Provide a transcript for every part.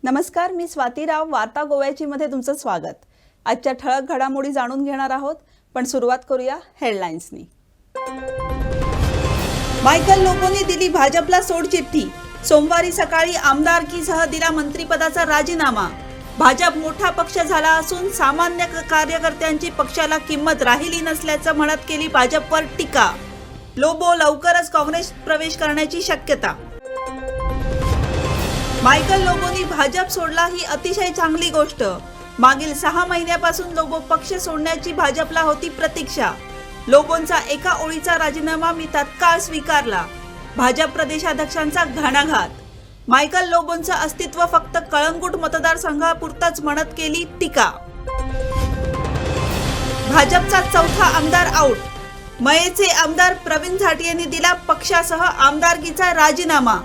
नमस्कार, मी स्वाती राव. वार्ता गोव्याची मध्ये तुमचं स्वागत. आजच्या ठळक घडामोडी जाणून घेणार आहोत, पण सुरुवात करूया हेडलाईन्सनी. मायकल लोबोने दिली भाजपला सोडचिठ्ठी. सोमवारी सकाळी आमदारकीसह दिला मंत्रिपदाचा राजीनामा. भाजप मोठा पक्ष झाला असून सामान्य कार्यकर्त्यांची पक्षाला किंमत राहिली नसल्याचं म्हणत केली भाजपवर टीका. लोबो लवकरच काँग्रेस प्रवेश करण्याची शक्यता. मायकल लोबोनी भाजप सोडला ही अतिशय चांगली गोष्ट. मागील 6 महिन्यापासून लोबो पक्ष सोडण्याची भाजपला होती प्रतीक्षा. लोबोंचा एका ओळीचा राजीनामा मी तत्काळ स्वीकारला. भाजप प्रदेशाध्यक्षांचा घणाघात. मायकल लोबोंचं अस्तित्व फक्त कळंगूट मतदारसंघापुरतच म्हणत केली टीका. भाजपचा चौथा आमदार आऊट. मयेचे आमदार प्रवीण झाटियांनी दिला पक्षासह आमदारकीचा राजीनामा.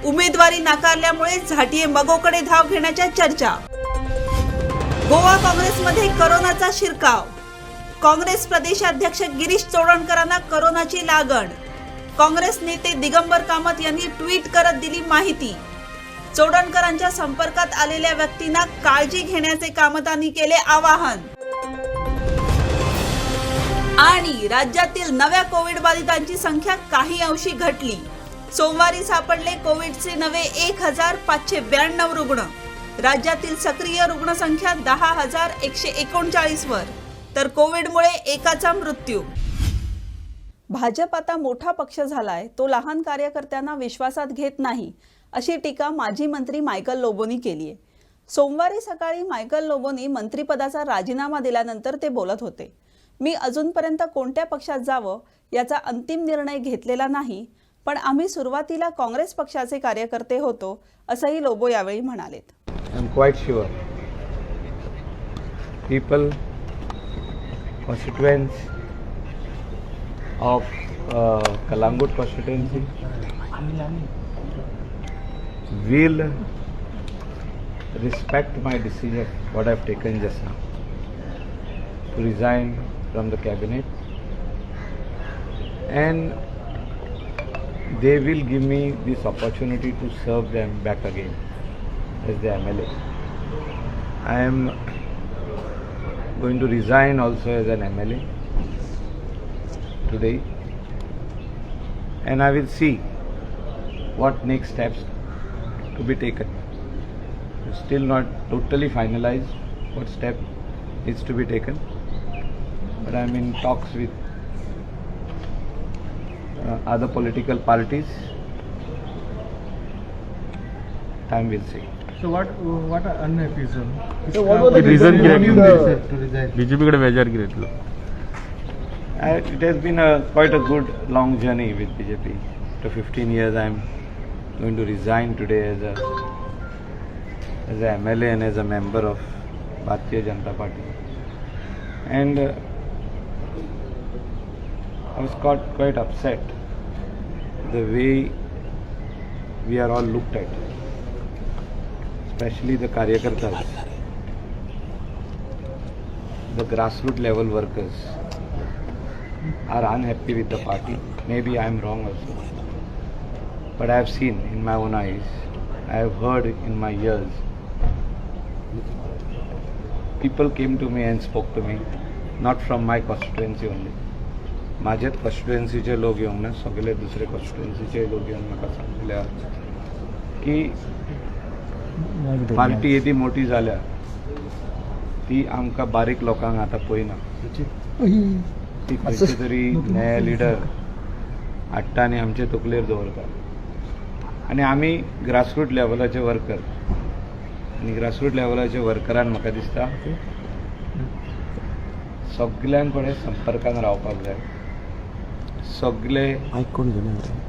उमेदवारी नाकारल्यामुळे झाटिये मगोकडे धाव घेण्याच्या चर्चा. गोवा काँग्रेसमध्ये करोनाचा शिरकाव. काँग्रेस प्रदेशाध्यक्ष गिरीश चोडणकरांना करोनाची लागण. काँग्रेस नेते दिगंबर कामत यांनी ट्विट करत दिली माहिती. चोडणकरांच्या संपर्कात आलेल्या व्यक्तींना काळजी घेण्याचे कामतांनी केले आवाहन. आणि राज्यातील नव्या कोविड बाधितांची संख्या काही अंशी घटली. सोमवारी सापडले कोविडचे नवे 1592 रुग्ण. राज्यातील सक्रिय रुग्णसंख्या 10,139 वर, तर कोविडमुळे एकाचा मृत्यू. भाजप आता मोठा पक्ष झालाय, तो लहान कार्यकर्त्यांना विश्वासात घेत नाही, अशी टीका माजी मंत्री मायकल लोबोनी केली आहे. सोमवारी सकाळी मायकल लोबोनी मंत्रिपदाचा राजीनामा दिल्यानंतर ते बोलत होते. मी अजूनपर्यंत कोणत्या पक्षात जावं याचा अंतिम निर्णय घेतलेला नाही, पण आम्ही सुरुवातीला काँग्रेस पक्षाचे कार्यकर्ते होतो, असंही लोबो यावेळी म्हणालेत. I am quite sure people, constituents of Kalangut constituency will respect my decision, what I have taken just now, to resign from the cabinet, and they will give me this opportunity to serve them back again as the MLA. I am going to resign also as an MLA today, and I will see what next steps to be taken. It's still not totally finalized what step needs to be taken, but I am in talks with other political parties. Time will see. So what are unhappy sir? So what was the reason to given? resign? BJP कडे बेजार घेतलं. It has been quite a good long journey with BJP. After 15 years, I am going to resign today as a MLA and as a member of Bharatiya Janata Party. And I was quite upset the way we are all looked at, especially the karyakartas, the grassroots level workers are unhappy with the party. Maybe I am wrong also, but I have seen in my own eyes, I have heard in my ears. People came to me and spoke to me, not from my constituency only. माझ्याच कॉन्स्टिट्युएन्सीचे लोक येऊन ना सगळे दुसरे कॉन्स्टिट्युएन्सीचे लोक येऊन म्हाका सांगल्या की पार्टी येदी मोठी जाल्या ती आमकां बारीक लोकांक आतां पळयना. ती खंयचे तरी नया लिडर हाडटा आनी आमचे तकलेर दवरता. आनी आमी ग्रासरूट लेवलाचे वर्कर, आनी ग्रासरूट लेवलाचे वर्करान म्हाका दिसता सगळ्यां कडेन संपर्कान रावपाक जाय. सगळे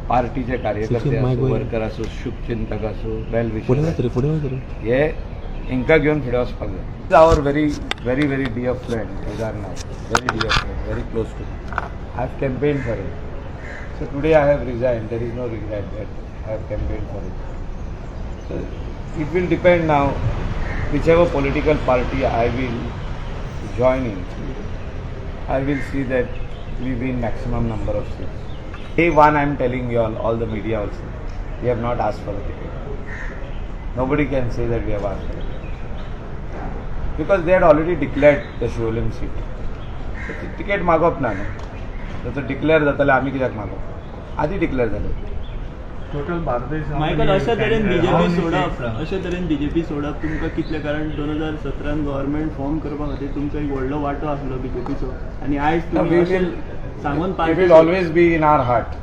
पार्टीचे कार्यकर्ते आसूं, वर्कर आसूं, शुभचिंतक आसूं, वेल विशर हे हांकां घेवन फुडें वचपाक जाय. Our very very very dear friend Kedarnath, very dear friend, very close to me. I have campaign for it. So today I have resign. There is no regret that I have campaign for it. So it will depend now whichever political party I will join in. I will see that we win maximum number of seats. Day one, I am telling you all the media also, we have not asked for a ticket. Nobody can say that we have asked for it. Because they had already declared the Shivolim seat. Ticket मागप ना न्हू. जर declare जाताले आमी कित्याक मागप? आदी declare जालें. Total Bardez Michael अशा तरेन बीजेपी सोडप तुमकां कितले, कारण 2017 गव्हर्नमेंट फॉर्म करपा खातीर तुमचो एक व्हडलो वांटो आसलो बीजेपीचो, आनी आयज तुमी अशें सांगून It will always be in our heart.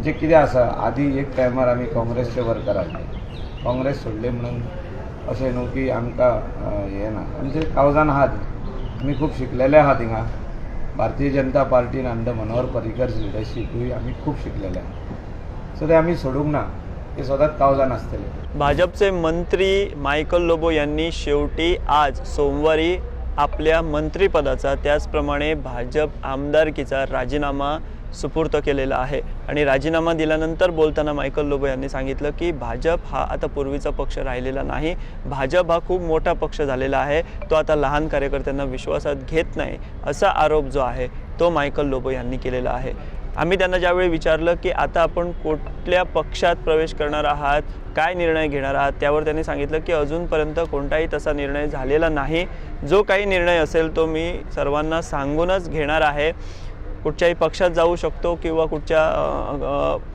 जे कितें आसा आदी एक टायमार आमी काँग्रेसचे वर्कर आसले. काँग्रेस सोडले म्हणून अशें न्हू की आमकां हें ना. आमचे कावजान आहात. आमी खूब शिकलेले आहात हिंगा. भारतीय जनता पार्टीन अंडर मनोहर पर्रीकर्स लिडरशीपूय आमी खूब शिकलेले आहात. सो ते आमी सोडूंक ना. ते सदांच कावजान आसतले. भाजपचे मंत्री मायकल लोबो यांनी शेवटी आज सोमवारी आपल्या मंत्रिपदाचा त्याचप्रमाणे भाजप आमदारकीचा राजीनामा सुपूर्द केलेला आहे. आणि राजीनामा दिल्यानंतर बोलताना मायकल लोबो यांनी सांगितलं की भाजप हा आता पूर्वीचा पक्ष राहिलेला नाही. भाजप हा खूप मोठा पक्ष झालेला आहे. तो आता लहान कार्यकर्त्यांना विश्वासात घेत नाही, असा आरोप जो आहे तो मायकल लोबो यांनी केलेला आहे. आम्ही त्यांना ज्यावेळी विचारलं की आता आपण कुठल्या पक्षात प्रवेश करणार आहात, काय निर्णय घेणार आहात, त्यावर त्यांनी सांगितलं की अजूनपर्यंत कोणताही तसा निर्णय झालेला नाही. जो काही निर्णय असेल तो मी सर्वांना सांगूनच घेणार आहे. कुठच्याही पक्षात जाऊ शकतो किंवा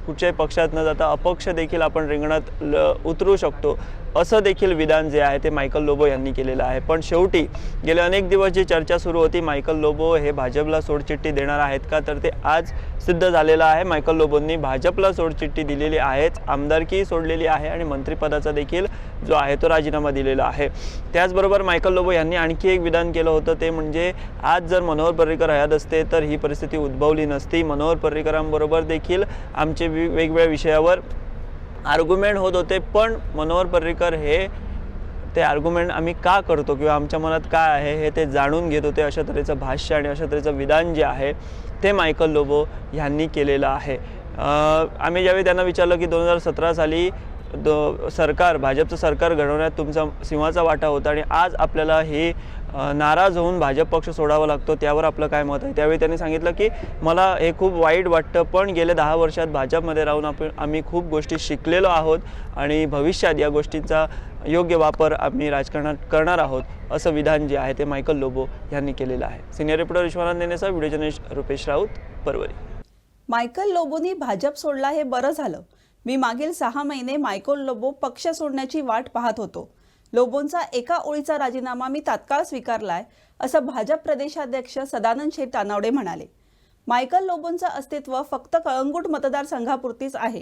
कुठच्याही पक्षात न जाता अपक्ष देखील आपण रिंगणात उतरू शकतो, असं देखील विधान जे आहे ते मायकल लोबो यांनी केलेलं आहे. पण शेवटी गेले अनेक दिवस जी चर्चा सुरू होती मायकल लोबो हे भाजपला सोडचिठ्ठी देणार आहेत का, तर ते आज सिद्ध झालेलं आहे. मायकल लोबोंनी भाजपला सोडचिठ्ठी दिलेली आहेच, आमदारकी सोडलेली आहे आणि मंत्रिपदाचा देखील जो आहे तो राजीनामा दिलेला आहे. त्याचबरोबर मायकल लोबो यांनी आणखी एक विधान केलं होतं, ते म्हणजे आज जर मनोहर पर्रीकर हयात असते तर ही परिस्थिती उद्भवली नसती. मनोहर पर्रीकरांबरोबर देखील आमचे वेगवेगळ्या विषयावर आर्ग्युमेंट होत होते, पण मनोहर पर्रीकर हे ते आर्ग्युमेंट आम्ही का करतो किंवा आमच्या मनात काय आहे हे ते जाणून घेत होते, अशा तऱ्हेचं भाष्य आणि अशा तऱ्हेचं विधान जे आहे ते मायकल लोबो यांनी केलेलं आहे. आम्ही ज्यावेळी त्यांना विचारलं की 2017 साली सरकार भाजपचं सरकार घडवण्यात तुमचा सिंहाचा वाटा होता आणि आज आपल्याला हे नाराज होऊन भाजप पक्ष सोडावा लागतो, त्यावर आपलं काय मत आहे. त्यावेळी त्यांनी सांगितलं की मला हे खूप वाईट वाटतं, पण गेले 10 वर्षात भाजपमध्ये राहून आम्ही खूप गोष्टी शिकलेलो आहोत आणि भविष्यात या गोष्टींचा योग्य वापर आम्ही राजकारणात करणार आहोत, असं विधान जे आहे ते मायकल लोबो यांनी केलेलं आहे. सिनियर रिपोर्टर विश्वनाथ नेनेचा, video journalist Rupesh Raut, Porvorim. Michael लोबोनी Bhajap सोडला हे बरं झालं. मी मागील 6 महिने मायकल लोबो पक्ष सोडण्याची वाट पाहत होतो. लोबोंचा एका ओळीचा राजीनामा मी तात्काळ स्वीकारलाय, असं भाजप प्रदेशाध्यक्ष सदानंद शेठ तानावडे म्हणाले. मायकल लोबोंचं अस्तित्व फक्त कळंगूट मतदारसंघापुरतीच आहे,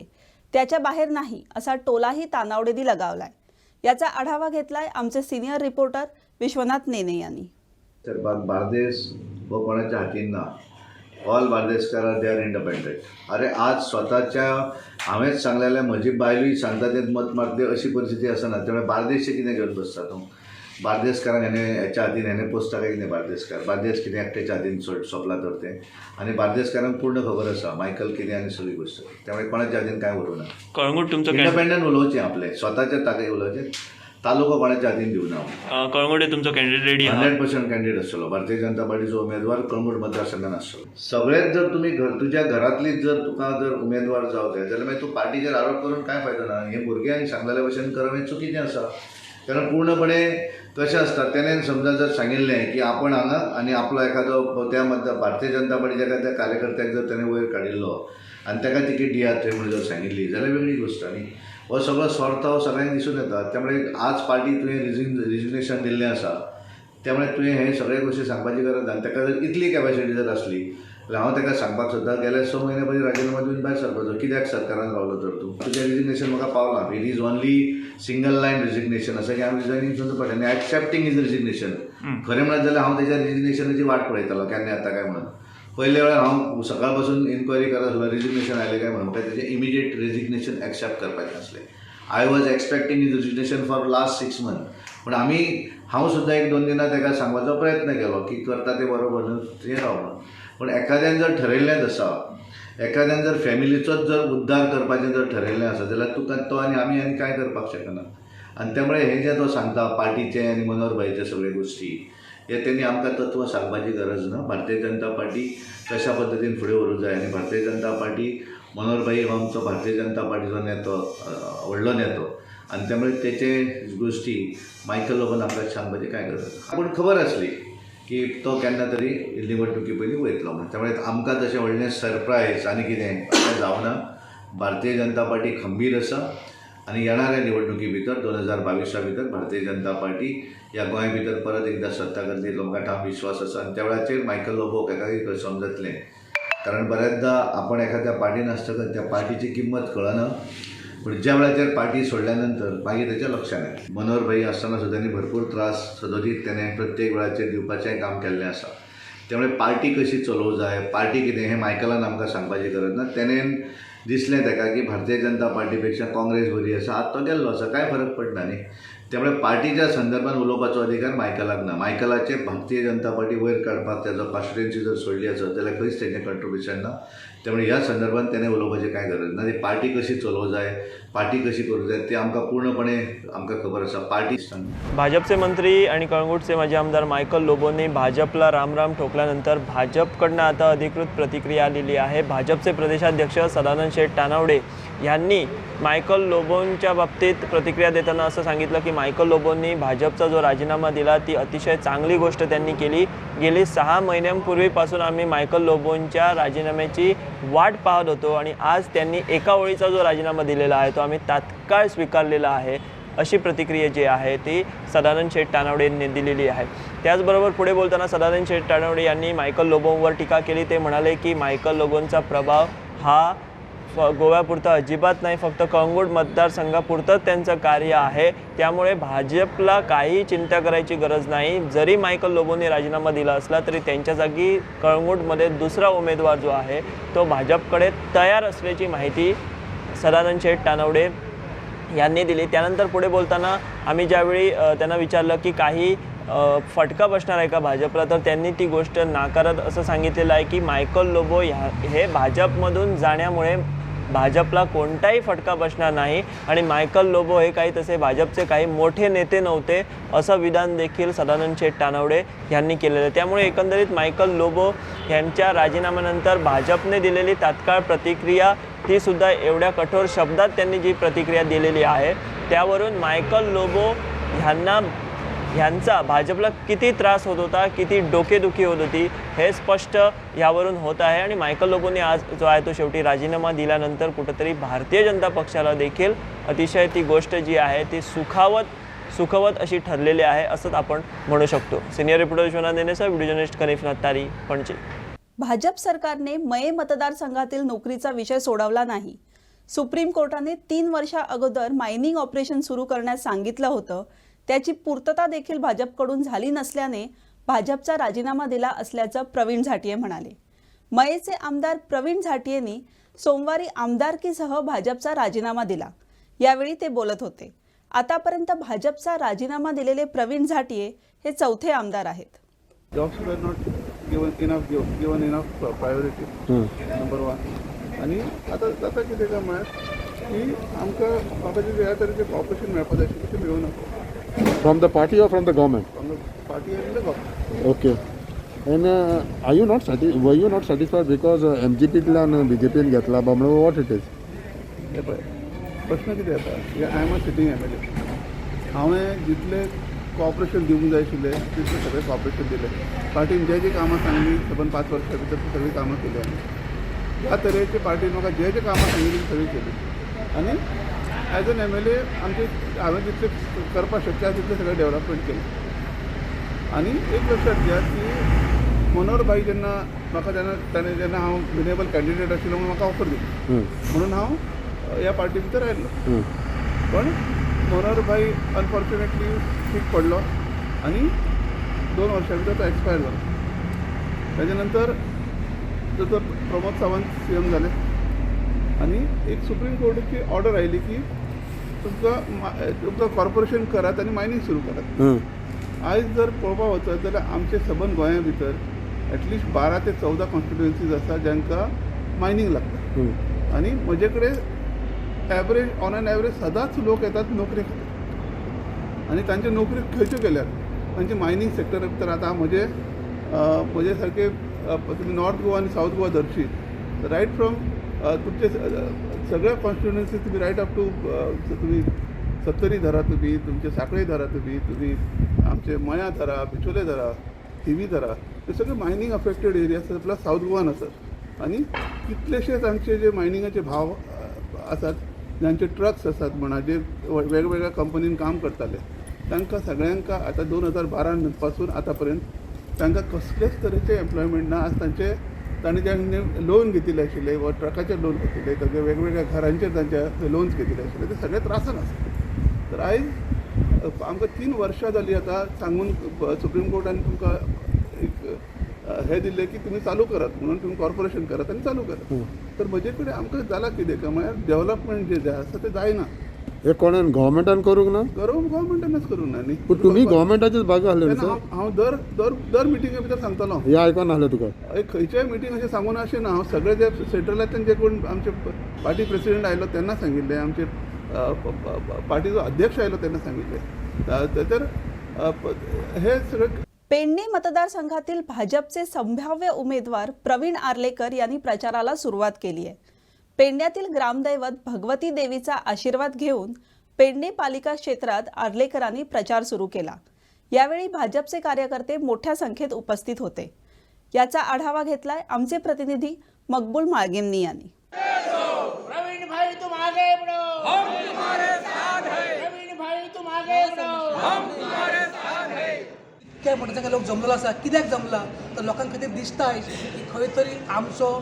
त्याच्या बाहेर नाही, असा टोलाही तानावडेंनी लगावलाय. याचा आढावा घेतलाय आमचे सिनियर रिपोर्टर विश्वनाथ नेने यांनी. तर बार्देस व कोणाच्या हातीन ना, all Bardeskar they are independent. अरे आज स्वतःच्या हांवेंच सांगलेल्या म्हजी बायलूय सांगता तें मत मारते अशी परिस्थिती आसना. त्यामुळे बार्देशचे कितें घेवन बसता तूं? बार्देसकारांक हेच्या हातीन हेणें पोसता काय कितें बार्देसकार? बार्देस कितें एकट्याच्या हातीन सोंपला तर तें? आनी बार्देसकारांक पूर्ण खबर आसा मायकल कितें आनी सगळी गोश्ट. त्यामुळे कोणाच्या हातीन कांय उरूं ना. कळंगूट तुमचं इंडिपेंडंट उलोवचें आपलें, स्वताच्या ताकदीन उलोवचें. तालुको कोणाच्या हातीन दिवना. कळंगूट तुमचं कॅन्डिडेट रेडी 100% कॅन्डिडेट आसलो. भारतीय जनता पार्टीचो उमेदवार कळंगूट मतदारसंघात आसलो. सगळेच जर तुम्ही तुझ्या घरातलीच जर तुका जर उमेदवार जावं जाय जाल्यार मागीर तूं पार्टीचेर आरोप करून काय फायदो ना. हे भुरग्यांक सांगलेल्या भशेन करप हें चुकीचें आसा. कारण पूर्णपणे कशें आसता, तेणेन समजा जर सांगिल्लें की आपण हांगा आनी आपलो एखादो त्या भारतीय जनता पार्टीच्या एखाद्या कार्यकर्त्याक जर ताणें वयर काडिल्लो आनी ताका तिकेट दियात थंय म्हणून जर सांगिल्ली जाल्यार वेगळी गोश्ट. आनी हो सगळो स्वार्थ हो सगळ्यांक दिसून येता. त्यामुळे आज पार्टी तुवें रिजिग्नेशन दिल्लें आसा, त्यामुळे तुवें हे सगळे गोश्टी सांगपाची गरज ना. ताका जर इतली कॅपॅसिटी जर आसली जाल्यार हांव ताका सांगपाक सोदतां गेल्या 6 म्हयने पयलीं राजीनामा दिवन भायर सरपाचो. कित्याक सरकारान रावलो तर तूं? तुजें रिजिग्नेशन म्हाका पावलां. It is only single line resignation आसा की हांव रिजायनींग सुद्दां पडलें आनी एक्सेप्टींग इज रिजिग्नेशन. खरें म्हणत जाल्यार हांव तेच्या रिजिग्नेशनाची वाट पळयतालो केन्ना येता काय म्हणून. पयले वेळार हांव सकाळ पासून इन्क्वायरी करत आसलो रिजिग्नेशन आयलें काय म्हणून. म्हाका तेजें इमिडिएट रिजिग्नेशन एक्सेप्ट करपाचें आसलें. I was expecting his resignation for last 6 month. पूण हांव सुद्दां 1-2 दिनां ताका सांगपाचो प्रयत्न केलो की करता तें बरोबर न्हू, तें रावलो. पूण एखाद्यान जर ठरयिल्लेंच आसा, एखाद्यान जर फॅमिलीचोच जर उद्धार करपाचें जर ठरयिल्लें आसा जाल्यार तुका तो आनी आमी कांय करपाक शकना. आनी त्यामुळे हे जे तो सांगता पार्टीचे आनी मनोहर भाईचे सगळे गोश्टी हे त्यांनी आमकां तत्व सांगपाची गरज ना. भारतीय जनता पार्टी कशा पद्दतीन फुडें व्हरूंक जाय आनी भारतीय जनता पार्टी मनोहर भाई हो आमचो भारतीय जनता पार्टीचो नेतो, व्हडलो नेतो आणि त्यामुळे त्याचे गोष्टी मायकल लोबोन आपल्याला सांगपाचें काय गरज पूण खबर आसली की तो केन्ना तरी निवडणुकी पयलीं वयतलो म्हणून त्यामुळे आमकां तशें व्हडलें सरप्रायज आनी कितें अशें जावना भारतीय जनता पार्टी खंबीर आसा आनी येणाऱ्या निवडणुकी भितर 2022 भितर भारतीय जनता पार्टी ह्या गोंया भितर परत एकदा सत्ता करतली लोकांक ठाम विश्वास आसा आनी त्या वेळाचेर मायकल लोबोक एकाकी समजतलें कारण बऱ्याचदा आपण एखाद्या पार्टीन आसतकच त्या पार्टीची किंमत कळना पण ज्या वेळाचेर पार्टी सोडल्या नंतर मागीर तेच्या लक्षांत येता मनोहर भाई आसतना सुद्दां भरपूर त्रास सदोदीत तेणें प्रत्येक वेळाचेर दिवपाचें काम केल्लें आसा त्यामुळे पार्टी कशी चलोवंक जाय पार्टी कितें हें मायकलान आमकां सांगपाची गरज ना तेणें दिसलें ताका की भारतीय जनता पार्टीपेक्षा काँग्रेस बरी आसा आतां तो गेल्लो आसा कांय फरक पडना न्ही त्यामुळे पार्टीच्या संदर्भात उलोवपाचो अधिकार मायकलाक ना मायकलाचे भारतीय जनता पार्टी वयर काडपाक तेजो कॉन्स्टिट्युएन्सी जर सोडली आसत जाल्यार खंयच तेजें कंट्रिब्युशन ना त्यामुळे ह्या संदर्भात तेणें उलोवपाची कांय गरज ना ती पार्टी कशी चलोवंक जाय पार्टी कशी करूंक जाय ते आमकां पूर्णपणे आमकां खबर आसा पार्टी भाजपचे मंत्री आणि कळंगूटचे माजी आमदार मायकल लोबोंनी भाजपला रामराम ठोकल्यानंतर भाजपकडनं आता अधिकृत प्रतिक्रिया आलेली आहे भाजपचे प्रदेशाध्यक्ष सदानंद शेठ तानावडे यांनी मायकल लोबोंच्या बाबतीत प्रतिक्रिया देताना असं सांगितलं की मायकल लोबोंनी भाजपचा जो राजीनामा दिला ती अतिशय चांगली गोष्ट त्यांनी केली गेली 6 महिन्यांपूर्वीपासून आम्ही मायकल लोबोंच्या राजीनाम्याची वाट पाहत होतो आणि आज त्यांनी एका ओळीचा जो राजीनामा दिलेला आहे तो आम्ही तात्काळ स्वीकारलेला आहे अशी प्रतिक्रिया जी आहे ती सदानंद शेठ तानावडे यांनी दिलेली आहे त्याचबरोबर पुढे बोलताना सदानंद शेठ तानावडे यांनी मायकल लोबोंवर टीका केली ते म्हणाले की मायकल लोबोंचा प्रभाव हा गोव्यापुरता अजिबात नाही फक्त कळंगूट मतदारसंघापुरतंच त्यांचं कार्य आहे त्यामुळे भाजपला काही चिंता करायची गरज नाही जरी मायकल लोबोंनी राजीनामा दिला असला तरी त्यांच्या जागी कळंगूटमध्ये दुसरा उमेदवार जो आहे तो भाजपकडे तयार असल्याची माहिती सदानंद शेठ तानावडे यांनी दिली त्यानंतर पुढे बोलताना आम्ही ज्यावेळी त्यांना विचारलं की काही फटका बसणार आहे का भाजपला तर त्यांनी ती गोष्ट नाकारत असं सांगितलेलं आहे की मायकल लोबो हे भाजपमधून जाण्यामुळे भाजपला कोणताही फटका बसणार नाही आणि मायकल लोबो हे काही तसे भाजपचे काही मोठे नेते नव्हते असं विधान देखील सदानंद शेठ तानावडे यांनी केलेलं आहे त्यामुळे एकंदरीत मायकल लोबो यांच्या राजीनाम्यानंतर भाजपने दिलेली तात्काळ प्रतिक्रिया ती सुद्धा एवढ्या कठोर शब्दात त्यांनी जी प्रतिक्रिया दिलेली आहे त्यावरून मायकल लोबो ह्यांचा भाजपला किती त्रास होत होता किती डोकेदुखी होत होती हे स्पष्ट यावरून होत आहे आणि मायकल लोबोंनी आज जो आहे तो शेवटी राजीनामा दिल्यानंतर कुठेतरी भारतीय जनता पक्षाला देखील अतिशय ती गोष्ट जी आहे ती सुखवत अशी ठरलेली आहे असंच आपण म्हणू शकतो सिनियर रिपोर्टर विश्वनाथ देनेसह व्हिडिओ जर्नलिस्ट कनिफनाथ तारी पणजी भाजप सरकारने मये मतदारसंघातील नोकरीचा विषय सोडवला नाही सुप्रीम कोर्टाने 3 वर्षा अगोदर मायनिंग ऑपरेशन सुरू करण्यास सांगितलं होतं त्याची पूर्तता देखील भाजपकडून झाली नसल्याने भाजपचा राजीनामा दिला असल्याचं प्रवीण झाटिये म्हणाले मयेचे आमदार प्रवीण झाटियेंनी सोमवारी आमदारकीसह भाजपचा राजीनामा दिला यावेळी ते बोलत होते आतापर्यंत भाजपचा राजीनामा दिलेले प्रवीण झाटिये हे चौथे आमदार आहेत jobs were not given enough priority number 1 आणि आता कितें काय म्हळ्यार की आमकां म्हाका जे ह्या तरेचें ऑपरेशन मेळपा जाय आशिल्लें तें मेळूं ना From the party or from the government? from the party and the government. Okay. And were you not satisfied because MGP and BJP घेतला बाबा what it is? हे पळय प्रश्न कितें येता I am a sitting MLA हांवें जितले corporation दिवंक जाय आशिल्लें तितलें सगळें कॉपरेशन दिलें पार्टीन जे कामां सांगली सबंद 5 वर्सां भितर ती सगळीं कामां केली आमी ह्या तरेचे पार्टीन म्हाका जे कामां सांगिल्ली ती सगळीं केली आनी ॲज एन MLA आमचे हांवें जितले करपाक शक्य आसा तितलें सगळें डेवलपमेंट केलें आनी एक लक्षात घ्या की मनोहर भाई जेन्ना म्हाका जेन्ना हांव विनेबल कॅन्डिडेट आशिल्लो म्हणून म्हाका ऑफर दिली म्हणून हांव ह्या पार्टी भितर आयिल्लो पण मनोहर भाई अनफॉर्च्युनेटली सीक पडलो आनी 2 वर्सां भितर तो एक्सपायर जालो ताजे नंतर दोतोर प्रमोद सावंत CM जाले आनी एक सुप्रीम कोर्टाची ऑर्डर आयली की तुमकां कॉर्पोरेशन करात आनी मायनिंग सुरू करात आयज जर पळोवपाक वचत जाल्यार आमचे सबंद गोंया भितर एटलिस्ट 12 ते 14 कॉन्स्टिट्युएन्सीज आसा जांकां मायनिंग लागता आनी म्हजे कडेन एवरेज ऑन एन एवरेज सदांच लोक येतात नोकरी खातीर आनी तांच्यो नोकरी खंयच्यो केल्यात तांचे मायनिंग सेक्टरा भितर आतां म्हजे सारके तुमी नॉर्थ गोवा आनी सावथ गोवा धरशीत रायट फ्रॉम तुमचे सगळ्या कॉन्स्टिट्युएन्सीज तुम्ही रायट अप टू तुम्ही सत्तरी धरा तुम्ही, तुमचे साखळे धरा तुम्ही आमचे मया धरा, बिचोले धरा, थिवी धरा, हे सगळे मायनिंग अफेक्टेड एरिया आसात प्लस साऊथ गोवान आसात. आनी कितलेशेच हांगचे जे मायनिंगाचे भाव आसात, ज्यांचे ट्रक्स आसात म्हणा, जे वेगवेगळ्या कंपनीन काम करताले, तांकां सगळ्यांक आतां 2012 पासून आतां पर्यंत तांकां कसलेच तरेचे एम्प्लॉयमेंट ना. आज तांणी जे लोन घेतिल्ले आशिल्ले वा ट्रकाचे लोन घेतिल्ले, तांचे वेगवेगळ्या घरांचेर तांचे लोन्स घेतिल्ले आशिल्ले, ते सगळे त्रासान आसात. तर आयज आमकां 3 वर्सां जालीं आतां सांगून सुप्रीम कोर्टान तुमकां एक हे दिल्लें की तुमी चालू करात म्हणून, तुमी कॉर्पोरेशन करात आनी चालू करात. तर म्हजे कडेन आमकां जाला कितें काय म्हळ्यार डेव्हलपमेंट जे जाय आसा तें जायना. हे कोणान गव्हर्मेंटान करूंक ना? गव्हर्मेंटानच करूंक ना न्ही. पूण तुमी गव्हर्मेंटाचेच भाग आसले न्ही सर. हांव दर मिटिंगे भितर सांगतालो. हे आयकोन नासलें तुका? खंयचेय मिटींग अशें सांगून अशें ना. हांव सगळे जे सेंट्रलांतल्यान जे कोण आमचे पार्टी प्रेसिडेंट आयलो तेन्ना सांगिल्लें, आमचे पार्टीचो अध्यक्ष आयलो तेन्ना सांगिल्लें. तर हे सगळें पेडणे मतदारसंघातील भाजपचे संभाव्य उमेदवार प्रवीण आर्लेकर यांनी प्रचाराला सुरुवात केली आहे. पेडण्यातील ग्रामदैवत भगवती देवीचा आशीर्वाद घेऊन पेडणे पालिका क्षेत्रात आर्लेकरांनी प्रचार सुरू केला. यावेळी भाजपचे कार्यकर्ते मोठ्या संख्येत उपस्थित होते. याचा आढावा घेतलाय आमचे प्रतिनिधी मकबूल माळगेमनी यांनी. प्रवीण भाई तुम आगे बढ़ो, हम तुम्हारे साथ हैं. प्रवीण भाई तुम आगे बढ़ो, हम तुम्हारे साथ हैं. काय म्हणटा लोक जमलेलो आसा. कित्याक जमला तर लोकांक खातीर दिसता की खंय तरी आमचो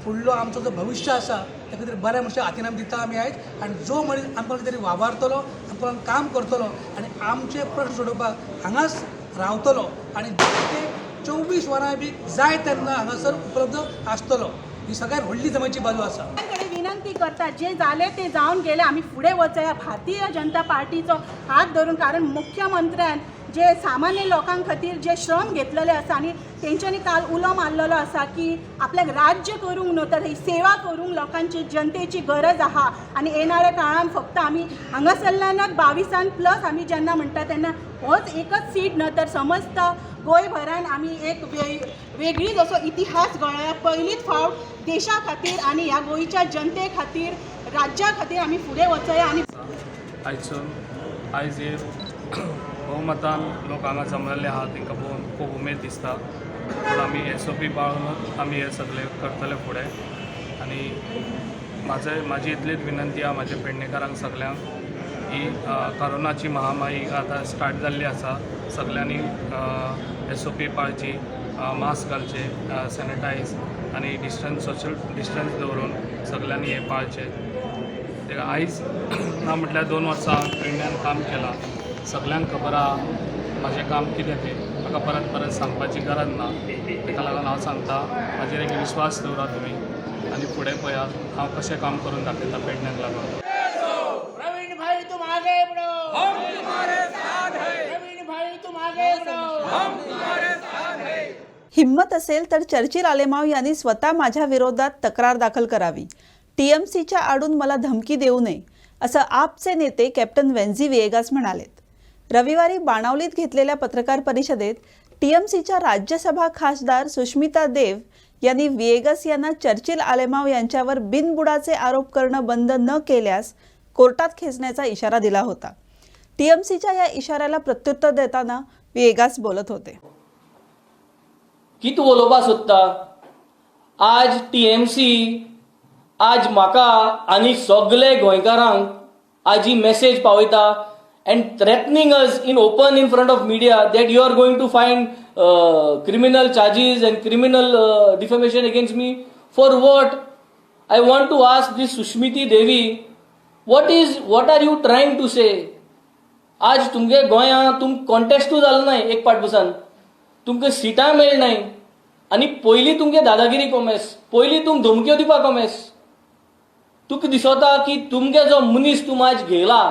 फुडलो आमचो जो भविश्य आसा त्या खातीर बऱ्या मातशें हातीन आमी दिता आमी आयज. आनी जो मनीस आमकां कितें तरी वावरतलो, आमकां काम करतलो आनी आमचे प्रश्न सोडोवपाक हांगाच रावतलो आनी ते 24 वरां बी जाय तेन्ना हांगासर उपलब्ध आसतलो, ही सगळ्यात व्हडली जमेची बाजू आसा. विनंती करता जे झाले ते जावन गेले, आम्ही पुढे वचया भारतीय जनता पार्टीचो हात धरून. कारण मुख्यमंत्र्यान जे सामान्य लोकां खातीर जे श्रम घेतलेले आसा आनी तेंच्यांनी काल उलो मारलेलो आसा की आपल्याक राज्य करूंक न्हू तर ही सेवा करूंक लोकांची जनतेची गरज आहा. आनी येणाऱ्या काळान फक्त आमी हांगासरल्यानच 22 प्लस आमी जेन्ना म्हणटा तेन्ना होच एकच सीट न्हय तर समस्त गोंयभरान आमी एक वेगळीच असो इतिहास घडोवया. पयलीच फावट देशा खातीर आनी ह्या गोंयच्या जनते खातीर, राज्या खातीर आमी फुडें वचया. आनी आयज हे भोवमतान लोक हांगा जमलेले आहात तांकां पळोवन खूब उमेद दिसता. पूण आमी SOP पाळूनच आमी हे सगळे करतले फुडें. आनी म्हाजी इतलीच विनंती आहा म्हाज्या पेडणेकारांक सगल्यांक की कोरोनाची महामारी आतां स्टार्ट जाल्ली आसा. सगल्यांनी SOP पाळची, मास्क घालचे, सॅनिटायज आनी सोशल डिस्टन्स दवरून सगल्यांनी हे पाळचे. आयज ना म्हटल्यार 2 वर्सां पेडण्यान काम केलां. सगल्यांक खबर आहा म्हाजें काम कितें तें. म्हाका परत सांगपाची गरज ना. ताका लागून हांव सांगता म्हाजेर एक विश्वास दवरा तुमी आनी फुडें पळयात हांव कशें काम करून दाखयता पेडण्याक लागून. प्रवीण भाई तुम आगे बढ़ो, हम तुम्हारे साथ हैं. प्रवीण भाई तुम आगे बढ़ो, हम तुम्हारे साथ हैं. हिम्मत असेल तर चर्चिल आलेमाव यांनी स्वतः माझ्या विरोधात तक्रार दाखल करावी. TMCच्या आडून मला धमकी देऊ नये असं आपचे नेते कॅप्टन वेन्झी विएगास म्हणालेत. रविवारी बाणावलीत घेतलेल्या पत्रकार परिषदेत TMCच्या राज्यसभा खासदार सुष्मिता देव यांनी विएगस यांना चर्चिल आलेमाव यांच्यावर बिनबुडाचे आरोप करणं बंद न केल्यास कोर्टात खेचण्याचा इशारा दिला होता. TMCच्या या इशाऱ्याला प्रत्युत्तर देताना विएगास बोलत होते. कितें उलोवपा सोदता? आज TMC आज म्हाका आनी सगळे गोंयकारांक आज ही मेसेज पावयता and threatening us in front of media that you are going to find criminal charges and criminal defamation against me. For what? I want to ask this Sushmiti Devi, what are you trying to say? आज तुमगे गोंया तुम कॉन्टेस्टू जालो नाय एक पाट बसान, तुमकां सिटां मेळ नाय आनी पयलीं तुमगे दादागिरी कोमेस, पयलीं तुम धमक्यो दिवपा कोमेस. तुका दिसता की तुमगे जो मनीस तुम आज घेयला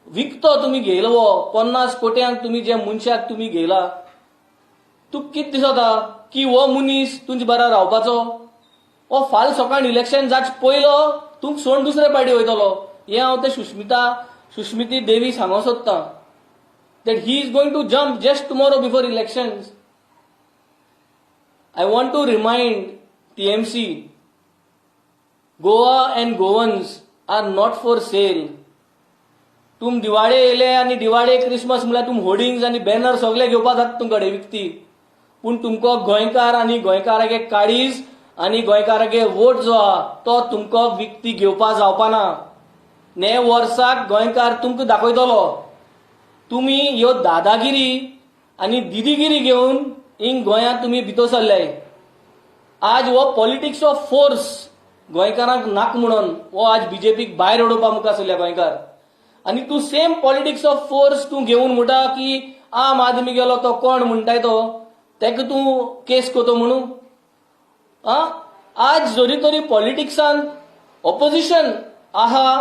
विकतो तुमी घेयलो 50 कोट्यांक तुमी जे मनशाक तुमी घेयला, तुका कितें दिसता की हो मनीस तुमचे बरा रावपाचो? हो फाल सकाळ इलेक्शन जाच पयलो तुमकां सोडून दुसरे पार्टी वयतलो. हें हांव ते सुष्मिती देवी सांगो सोदतां that he is going to jump just tomorrow before elections. I want to remind TMC, Goa and Goans are not for sale. तुम दिवाळे येयले आनी दिवाळे क्रिसमस म्हळ्यार तुम होर्डिंग्स आनी बॅनर सगळे घेवपा जाता तुमकडे विकती, पूण तुमको गोंयकार आनी गोंयकारागे काळीज आनी गोंयकारागे वोट जो आहा तो तुमको विकती घेवपा जावपाना. ने वर्साक गोंयकार तुमकां दाखयतलो. तुमी ह्यो दादागिरी आनी दिदीगिरी घेवन हिंग गोंयांत तुमी भितर सरले. आज हो पॉलिटिक्स ऑफ फोर्स गोंयकारांक नाक म्हणून हो आज बीजेपीक भायर उडोवपा मुखार सरल्या गोंयकार. आनी तूं सेम पॉलिटिक्स ऑफ फोर्स तूं घेवन म्हणटा की आम आदमी गेलो तो कोण म्हणटाय तो तेका तूं केस कोतो म्हणून. आज जरी तरी पॉलिटिक्सान ऑपोजिशन आहा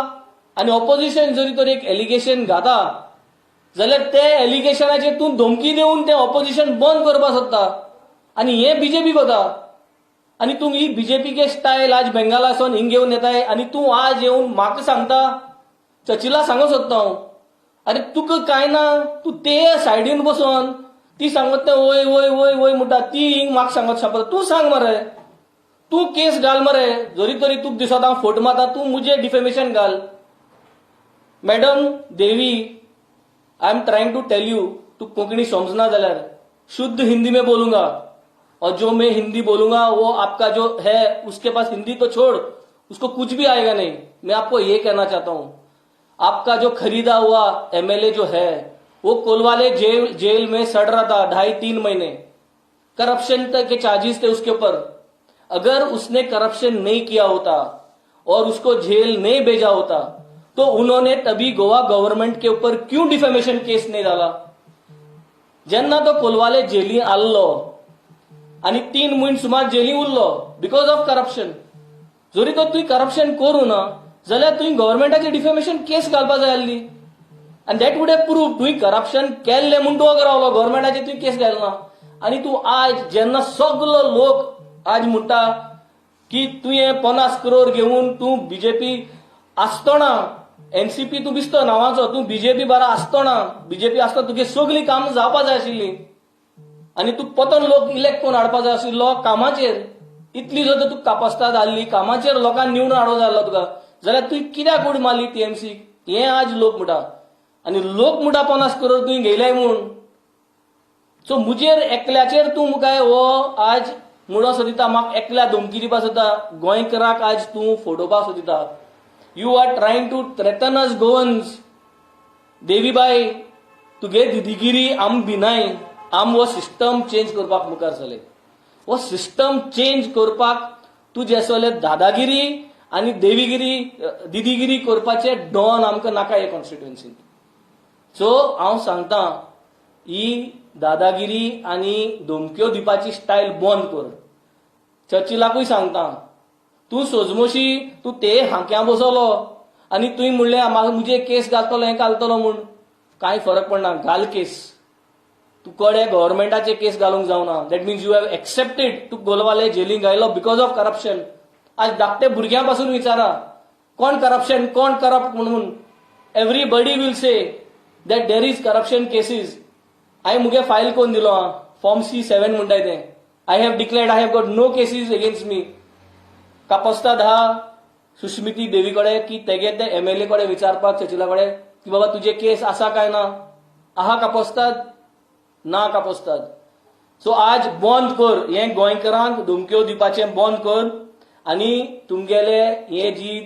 आनी ऑपोजिशन जरी तरी एक एलिगेशन घाता जाल्यार ते एलिगेशनाचेर तूं धमकी दिवन तें ऑपोजिशन बंद करपाक सोदता आनी हें बीजेपी कोता. आनी तूं ही बीजेपीचे स्टायल आज बेंगालासून हिंग घेवन येताय आनी तूं आज येवन म्हाका सांगता, चर्चिला सांगूं सोदता हांव, अरे तुका काय ना, तूं ते सायडीन बसून ती सांगत तें वय वय वय वय म्हणटा ती हिंग म्हाका सांगत सांगता. तूं सांग मरे, तूं केस घाल मरे. जरी तरी तुका दिसता हांव फोट मारता तूं मुझे डिफेमेशन घाल. Madam Devi, I am trying to tell you, तू कोंकणी समझना जाल्यार शुद्ध हिंदी में बोलूंगा और जो मैं हिंदी बोलूंगा वो आपका जो है उसके पास हिंदी तो छोड़, उसको कुछ भी आएगा नहीं. मैं आपको ये कहना चाहता हूं, आपका जो खरीदा हुआ एमएलए जो है वो कोलवाले जेल में सड़ रहा था 2.5-3 महीने. करप्शन के चार्जेस थे उसके ऊपर. अगर उसने करप्शन नहीं किया होता और उसको जेल नहीं भेजा होता तो उन्होंने तभी गोवा गवर्नमेंट के ऊपर क्यों डिफेमेशन केस नहीं डाला. जेन्ना तो कोलवाले जेली आल्लो आनी 3 म्हयने सुमार जेली उरलो बिकॉज ऑफ करप्शन. जरी तो तुवें करप्शन करूं ना जाल्यार तुवें गव्हर्मेंटाची डिफेमेशन केस घालपाक जाय आसली आनी दॅट वूड हॅव प्रूव्ड तुवें करप्शन केल्लें म्हूण तूं वगैरे रावलो, गव्हर्मेंटाची तुवें केस घालना. आनी तूं आज जेन्ना सगलो लोक आज म्हणटा की तुवें 50 करोड घेवन तूं बीजेपी आसतना एनसीपी तूं दिसतो नांवाचो, तूं बीजेपी बारा आसतना बीजेपी आसतना तुगे सगळीं कामां जावपा जाय आशिल्लीं आनी तूं पतन लोक इलेक्ट करून हाडपा जाय आशिल्लो कामाचेर. इतली जर तुका कापास्ताद आसली कामाचेर लोकांक निवडून हाडूंक जाय आसलो तुका जाल्यार तुवें कित्याक उडी मारली टीएमसी. हें आज लोक म्हणटा आनी लोक म्हणटा 50 करोड तुवें घेयलाय म्हूण. सो मुजेर एकल्याचेर तूं मुखाय हो आज म्हणो सोदिता, म्हाका एकल्या धमकी दिवपा सोदता, गोंयकाराक आज तूं फोडोवपा सोदिता. You are trying to threaten us Goans. देवीबाई, तुगे दिदीगिरी आम भिनाय. आम हो सिस्टम चेंज करपाक मुखार सरले. हो सिस्टम चेंज करपाक तूं जे सगळे दादागिरी आनी देवीगिरी दिदीगिरी करपाचे डॉन आमकां नाका हे कॉन्स्टिट्युएन्सीन. सो हांव सांगता, ही दादागिरी आनी धमक्यो दिवपाची स्टायल बंद कर. चर्चिलाकूय सांगता, तूं सोजमोशी तूं ते हांक्या बसलो आनी तुवें म्हणलें म्हाका मुजे केस घालतलो हें घालतलो म्हूण. कांय फरक पडना, घाल केस. तूं कडे गव्हर्मेंटाचे केस घालूंक जावना. That means you have accepted तूं गोलवाले जेलींत घायलो बिकॉज ऑफ करप्शन. आज धाकटे भुरग्यां पासून विचारा कोण करप्शन कोण करप्ट म्हणून. Everybody will say that there is corruption cases. हांवें मुगे फायल कोन्न दिलो आहा, फॉर्म C7 म्हणटाय तें. I have declared I have got no cases against me. कापोस्ताद आहा सुश्मिती देवी कडेन की तेगे ते एमएलए कडेन विचारपाक चर्चिला कडेन की बाबा तुजे केस आसा काय ना. आहा कापोस्ताद ना कापोस्ताद. सो आज बंद कर हें गोंयकारांक धमक्यो दिवपाचें बंद कर आनी तुमगेले हे जी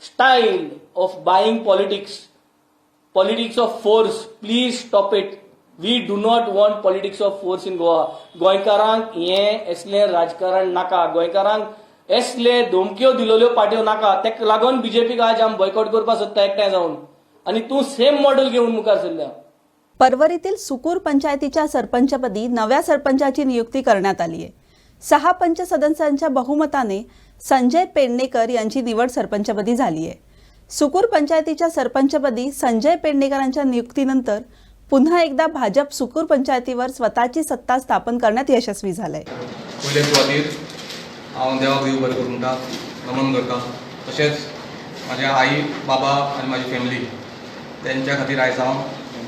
style of buying politics of force, please stop it. We do not want politics of force in Goa. गोंयकारांक हें असलें राजकारण नाका. गोंयकारांक असले धमक्यो दिलेल्यो पार्ट्यो नाका. तेका लागून बीजेपीक आज आमी बॉयकॉट करपाक सोदता एकठांय जावन. आनी तूं सेम मॉडेल घेवन मुखार सरल्या. परवरीतील सुकूर पंचायतीच्या सरपंचपदी नव्या सरपंचाची नियुक्ती करण्यात आली आहे. 6 पंच सदस्यांच्या बहुमताने संजय पेडणेकर यांची निवड सरपंचपदी झाली आहे. सुकूर पंचायतीच्या सरपंचपदी संजय पेडणेकरांच्या नियुक्तीनंतर पुन्हा एकदा भाजप सुकूर पंचायतीवर स्वतःची सत्ता स्थापन करण्यात यशस्वी झालंय. पयले सुवातेर हांव देवाक देव बरें करूं म्हणटा, नमन करता. तशेंच म्हाज्या आई बाबा आनी म्हाजी फॅमिली तेंच्या खातीर आयज हांव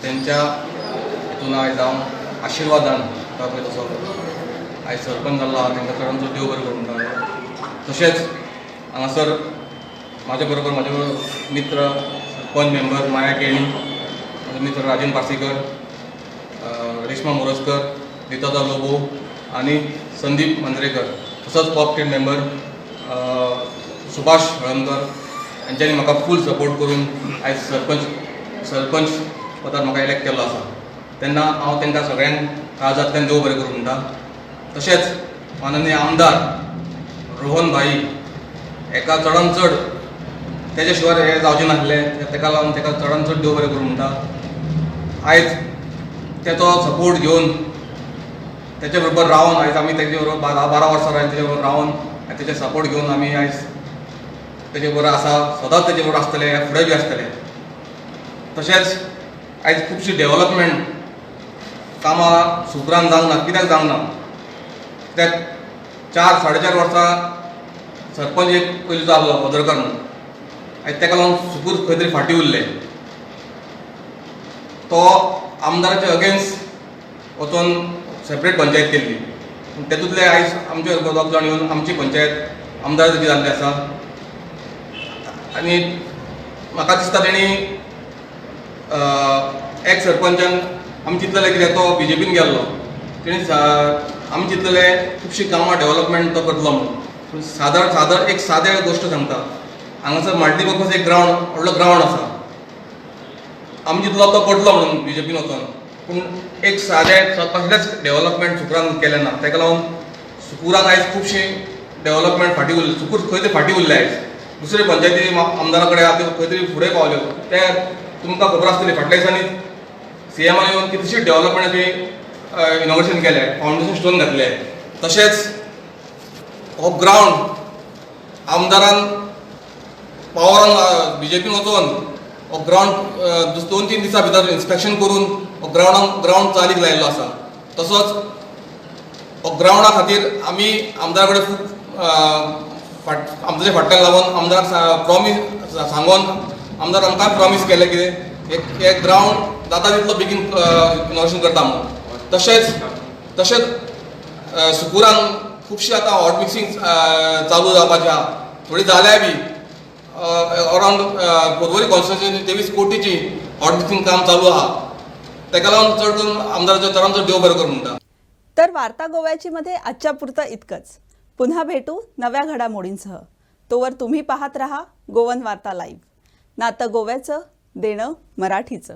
तेंच्या हितून आयज हांव आशिर्वादान पळय तसो आयज सरपंच जाल्लो आहा. तेंकां सगळ्यांचो देव बरें करूं म्हणटा. तशेंच हांगासर म्हाजे बरोबर म्हाजे मित्र सरपंच मेंबर माया केणी माझे मित्र राजन पार्सेकर, रेश्मा मोरजकर, नीतादा लोबो आणि संदीप मंद्रेकर, तसंच पॉप टीम मेंबर सुभाष हळमकर यांच्यानी म्हाका फूल सपोर्ट करून आयज सरपंच पदार म्हाका इलेक्ट केल्लो आसा. तेन्ना हांव तांकां सगळ्यांक काळजांतल्यान देव बरें करूं म्हणटा. तशेंच माननीय आमदार रोहन भाई एका चडान चड तेज्या शिवाय हें जावचें नासलें, तेका लागून तेका चडान चड देव बरें करूं म्हणटा. आयज तेचो सपोर्ट घेवन तेचे बरोबर रावन आयज आमी तेजे बरोबर 12 वर्सां तेजे बरोबर रावन तेजे सपोर्ट घेवन आमी आयज तेजे बरोबर आसा, सदांच तेजे बरोबर आसतले, फुडें बी आसतले. तशेंच आयज खुबशी डेव्हलपमेंट कामां सुपरान जावंक ना. कित्याक जावंक ना? कित्याक 4-4.5 वर्सां सरपंच एक पयलीं जाल्लो पदरकर म्हणून, आयज तेका लागून सुपूर खंय तरी फाटीं उरले. तो आमदाराच्या अगेन्स्ट वचून सेपरेट पंचायत केल्ली. तेतूंतले आयज आमचे दोग जाण येवन आमची पंचायत आमदार तेजी जाल्ली आसा. आनी म्हाका दिसता तेणी एक्स सरपंचान आमी चिंतलें कित्याक तो BJPन गेल्लो, तेणी आमी चिंतलें खुबशीं कामां डेव्हलपमेंट तो करतलो म्हणून. पूण सादर एक सादे गोश्ट सांगता. हांगासर मल्टीपर्पज एक व्हडलो ग्रावंड आसा. आमी चिंतलो तो पडलो म्हणून BJPन वचून, पूण एक सादें कसलेंच डेव्हलपमेंट सुपुरान केलें ना. ताका लागून सुपुरान आयज खुबशीं डेव्हलपमेंट फाटीं उरलें. सुपूर खंय तरी फाटीं उरले आयज. दुसरे पंचायती आमदारा कडेन आहा त्यो खंय तरी फुडें पावल्यो. ते तुमकां खबर आसतली फाटल्या दिसांनी CMन येवन कितलीशीं डेव्हलपमेंटाची इनोव्हेशन केलें, फावंडेशन स्टोन घातले. तशेंच हो ग्रावंड आमदारान पावरान BJPन वचून हो ग्रावंड 2-3 दिसां भितर इन्स्पेक्शन करून हो ग्रावंड चालीक लायिल्लो आसा. तसोच हो ग्रावंडा खातीर आमी आमदारा कडेन खूब आमच्या फाटल्यान लागून आमदाराक प्रॉमीस सांगून आमदार आमकां प्रॉमीस केलें कितें एक ग्रावंड जाता तितलो बेगीन इनोव्हेशन करता म्हणून. तशेंच सुपुरान खुबशीं आतां हॉट मिक्सिंग चालू जावपाचें आहा. थोडी जाल्या बी अरावंड पर्वरी कॉन्स्टिट्युएन्सी 23 कोटीची हॉट मिक्सिंग काम चालू आहा. ताका लागून चड करून आमदाराच्या चडान चड देव बरें करूं म्हणटा. तर वार्ता गोव्याची मध्ये आजच्या पुरतं इतकंच. पुन्हा भेटू नव्या घडामोडींसह. तोवर तुम्ही पाहत रहा गोवन वार्ता लाईव्ह. नातं गोव्याचं, देणं मराठीचं.